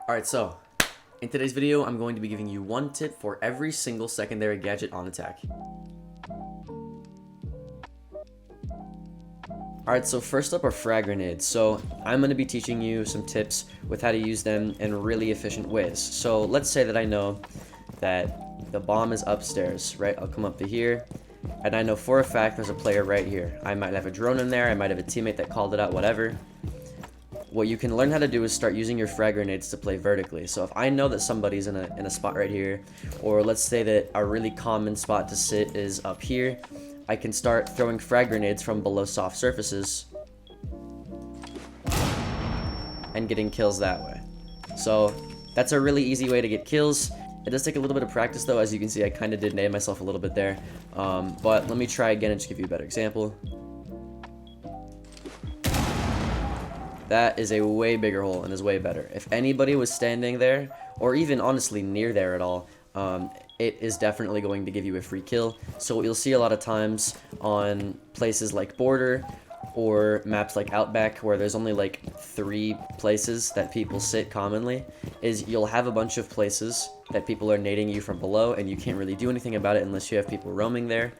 Alright, so in today's video, I'm going to be giving you one tip for every single secondary gadget on attack. Alright, so first up are frag grenades. So I'm going to be teaching you some tips with how to use them in really efficient ways. So let's say that I know that the bomb is upstairs, right? I'll come up to here, and I know for a fact there's a player right here. I might have a drone in there, I might have a teammate that called it out, whatever. What you can learn how to do is start using your frag grenades to play vertically. So if I know that somebody's in a spot right here, or let's say that a really common spot to sit is up here, I can start throwing frag grenades from below soft surfaces and getting kills that way. So that's a really easy way to get kills. It does take a little bit of practice though. As you can see, I kind of did name myself a little bit there, but let me try again and just give you a better example. That is a way bigger hole and is way better. If anybody was standing there, or even honestly near there at all, it is definitely going to give you a free kill. So what you'll see a lot of times on places like Border or maps like Outback, where there's only like 3 places that people sit commonly, is you'll have a bunch of places that people are nading you from below, and you can't really do anything about it unless you have people roaming there.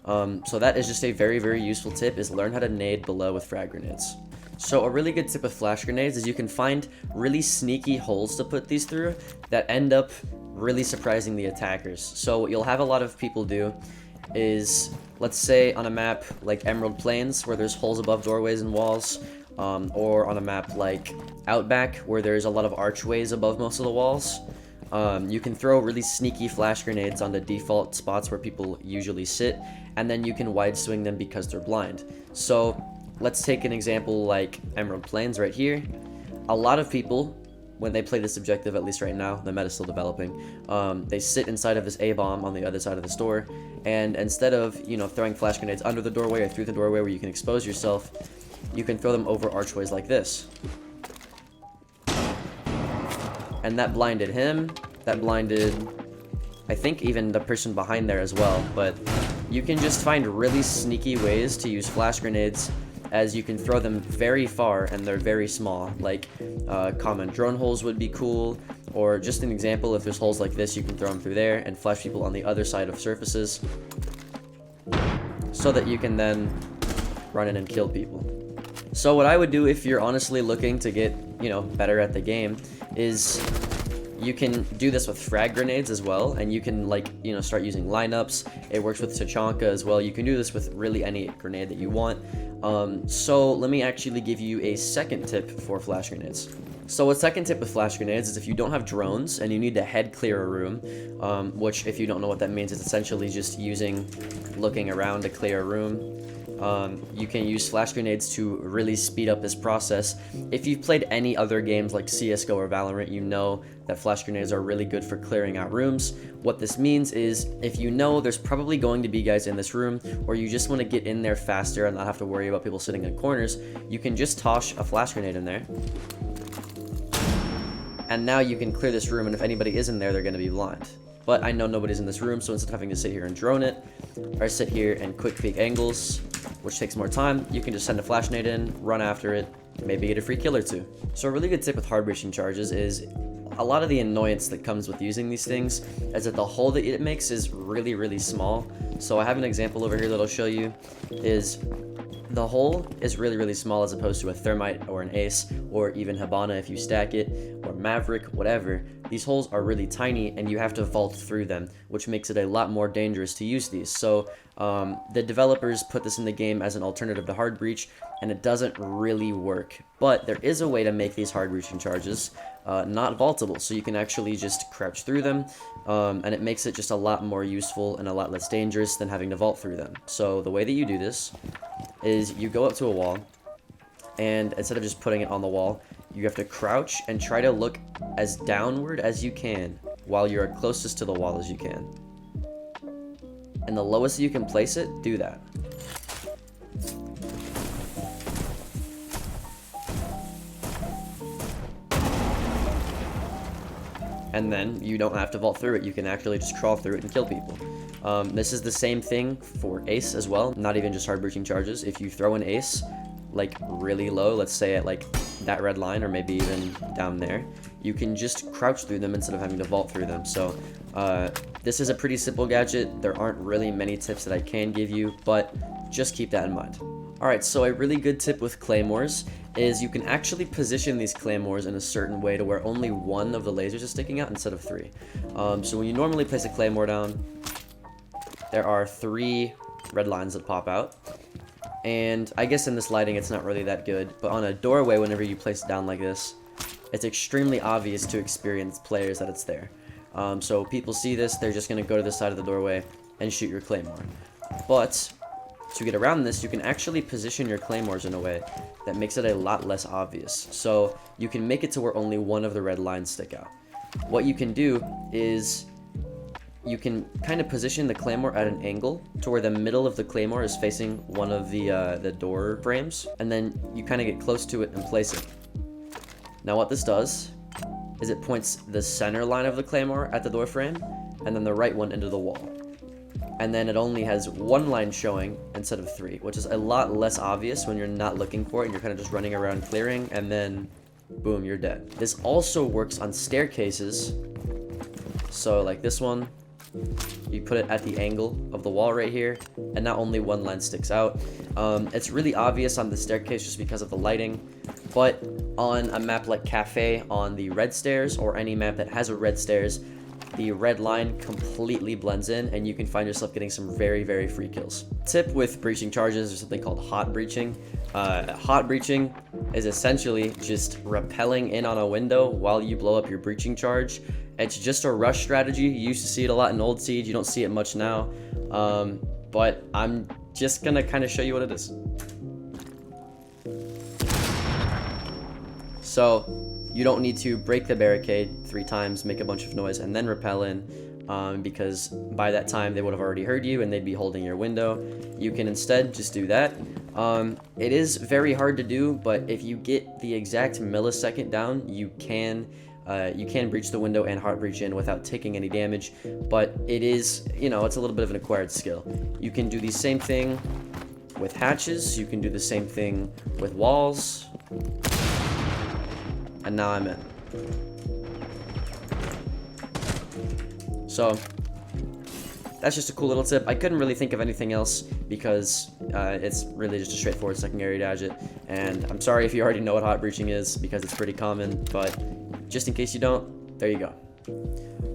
So that is just a very, very useful tip, is learn how to nade below with frag grenades. So a really good tip with flash grenades is you can find really sneaky holes to put these through that end up really surprising the attackers. So what you'll have a lot of people do is, let's say on a map like Emerald Plains, where there's holes above doorways and walls, or on a map like Outback, where there's a lot of archways above most of the walls, you can throw really sneaky flash grenades on the default spots where people usually sit, and then you can wide swing them because they're blind. So let's take an example like Emerald Plains right here. A lot of people, when they play this objective, at least right now, the meta's still developing, they sit inside of this A-bomb on the other side of the store, and instead of, throwing flash grenades under the doorway or through the doorway where you can expose yourself, you can throw them over archways like this. And that blinded him, that blinded, I think, even the person behind there as well. But you can just find really sneaky ways to use flash grenades, as you can throw them very far and they're very small. Like common drone holes would be cool, or just an example, if there's holes like this, you can throw them through there and flash people on the other side of surfaces, so that you can then run in and kill people. So what I would do if you're honestly looking to get, better at the game, is you can do this with frag grenades as well, and you can start using lineups. It works with Tachanka as well. You can do this with really any grenade that you want. So let me actually give you a second tip for flash grenades. So a second tip with flash grenades is if you don't have drones and you need to head clear a room, which if you don't know what that means, it's essentially just looking around to clear a room. You can use flash grenades to really speed up this process. If you've played any other games like CSGO or Valorant, you know that flash grenades are really good for clearing out rooms. What this means is, if you know there's probably going to be guys in this room, or you just want to get in there faster and not have to worry about people sitting in corners, you can just toss a flash grenade in there. And now you can clear this room, and if anybody is in there, they're going to be blind. But I know nobody's in this room, so instead of having to sit here and drone it, or sit here and quick peek angles, which takes more time, you can just send a flash grenade in, run after it, maybe get a free kill or 2. So a really good tip with hard breaching charges is, a lot of the annoyance that comes with using these things is that the hole that it makes is really, really small. So I have an example over here that I'll show you. Is the hole is really, really small, as opposed to a thermite or an ace, or even Habana if you stack it, or Maverick, whatever. These holes are really tiny, and you have to vault through them, which makes it a lot more dangerous to use these. So the developers put this in the game as an alternative to hard breach, and it doesn't really work. But there is a way to make these hard breaching charges not vaultable, so you can actually just crouch through them, and it makes it just a lot more useful and a lot less dangerous than having to vault through them. So the way that you do this is you go up to a wall, and instead of just putting it on the wall, you have to crouch and try to look as downward as you can while you're closest to the wall as you can. And the lowest you can place it, do that. And then you don't have to vault through it. You can actually just crawl through it and kill people. This is the same thing for ace as well, not even just hard breaching charges. If you throw an ace like really low, let's say at like that red line, or maybe even down there, you can just crouch through them instead of having to vault through them. So this is a pretty simple gadget. There aren't really many tips that I can give you, but just keep that in mind. Alright, so a really good tip with claymores is you can actually position these claymores in a certain way to where only one of the lasers is sticking out instead of 3. So when you normally place a claymore down, there are 3 red lines that pop out. And I guess in this lighting it's not really that good, but on a doorway, whenever you place it down like this, it's extremely obvious to experienced players that it's there. So people see this, they're just going to go to the side of the doorway and shoot your claymore. But to get around this, you can actually position your claymores in a way that makes it a lot less obvious. So you can make it to where only one of the red lines stick out. What you can do is you can kind of position the claymore at an angle to where the middle of the claymore is facing one of the door frames, and then you kind of get close to it and place it. Now what this does is it points the center line of the claymore at the door frame, and then the right one into the wall. And then it only has 1 line showing instead of 3, which is a lot less obvious when you're not looking for it and you're kind of just running around clearing, and then boom, you're dead. This also works on staircases. So like this one, you put it at the angle of the wall right here, and not only 1 line sticks out. It's really obvious on the staircase just because of the lighting, but on a map like Cafe on the red stairs, or any map that has a red stairs, the red line completely blends in, and you can find yourself getting some very, very free kills. Tip with breaching charges is something called hot breaching. Hot breaching is essentially just rappelling in on a window while you blow up your breaching charge. It's just a rush strategy. You used to see it a lot in Old Siege. You don't see it much now, but I'm just gonna kind of show you what it is. So you don't need to break the barricade 3 times, make a bunch of noise, and then rappel in, because by that time they would have already heard you and they'd be holding your window. You can instead just do that. It is very hard to do, but if you get the exact millisecond down, you can breach the window and hard breach in without taking any damage. But it is, it's a little bit of an acquired skill. You can do the same thing with hatches. You can do the same thing with walls. And now I'm in. So that's just a cool little tip. I couldn't really think of anything else because it's really just a straightforward secondary gadget. And I'm sorry if you already know what hot breaching is because it's pretty common, but just in case you don't, there you go.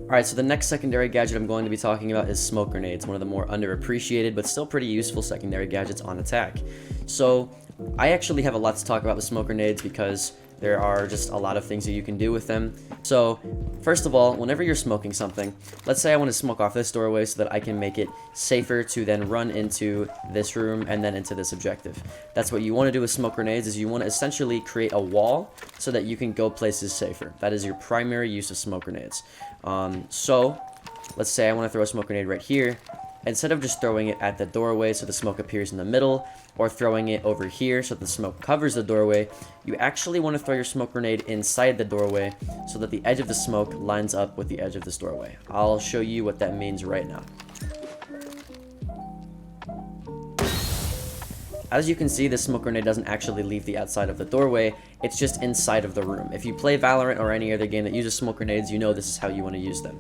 Alright, so the next secondary gadget I'm going to be talking about is smoke grenades, one of the more underappreciated but still pretty useful secondary gadgets on attack. So I actually have a lot to talk about with smoke grenades because there are just a lot of things that you can do with them. So first of all, whenever you're smoking something, let's say I want to smoke off this doorway so that I can make it safer to then run into this room and then into this objective. That's what you want to do with smoke grenades, is you want to essentially create a wall so that you can go places safer. That is your primary use of smoke grenades. So let's say I want to throw a smoke grenade right here. Instead of just throwing it at the doorway so the smoke appears in the middle, or throwing it over here so the smoke covers the doorway, you actually want to throw your smoke grenade inside the doorway so that the edge of the smoke lines up with the edge of this doorway. I'll show you what that means right now. As you can see, the smoke grenade doesn't actually leave the outside of the doorway, it's just inside of the room. If you play Valorant or any other game that uses smoke grenades, you know this is how you want to use them.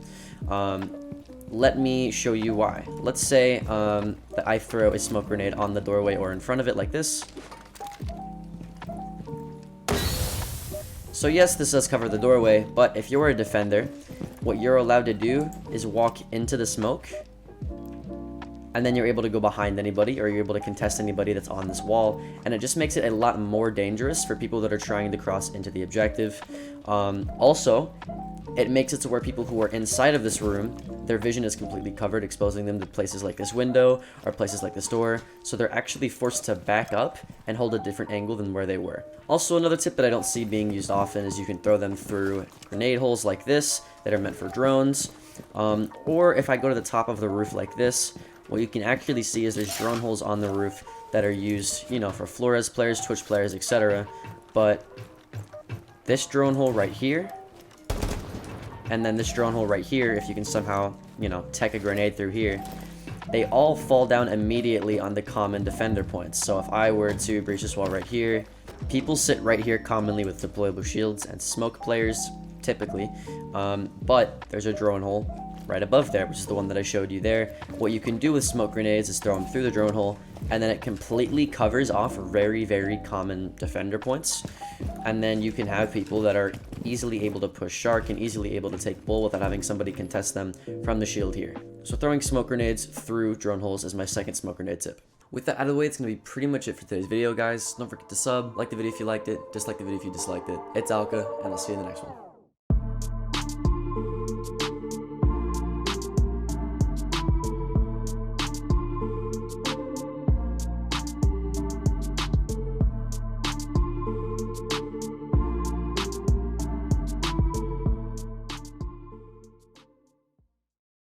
Let me show you why. Let's say that I throw a smoke grenade on the doorway or in front of it like this. So yes, this does cover the doorway, but if you're a defender, what you're allowed to do is walk into the smoke, and then you're able to go behind anybody, or you're able to contest anybody that's on this wall, and it just makes it a lot more dangerous for people that are trying to cross into the objective. Also, it makes it to where people who are inside of this room, their vision is completely covered, exposing them to places like this window or places like this door, so they're actually forced to back up and hold a different angle than where they were. Also, another tip that I don't see being used often is you can throw them through grenade holes like this that are meant for drones, or if I go to the top of the roof like this, what you can actually see is there's drone holes on the roof that are used, for Flores players, Twitch players, etc. But this drone hole right here, and then this drone hole right here, if you can somehow, tech a grenade through here, they all fall down immediately on the common defender points. So if I were to breach this wall right here, People sit right here commonly with deployable shields and smoke players, typically, but there's a drone hole right above there, which is the one that I showed you there. What you can do with smoke grenades is throw them through the drone hole, and then it completely covers off very, very common defender points. And then you can have people that are easily able to push shark and easily able to take bull without having somebody contest them from the shield here. So throwing smoke grenades through drone holes is my second smoke grenade tip. With that out of the way, it's going to be pretty much it for today's video, guys. Don't forget to sub, like the video if you liked it, dislike the video if you disliked it. It's Alka, and I'll see you in the next one.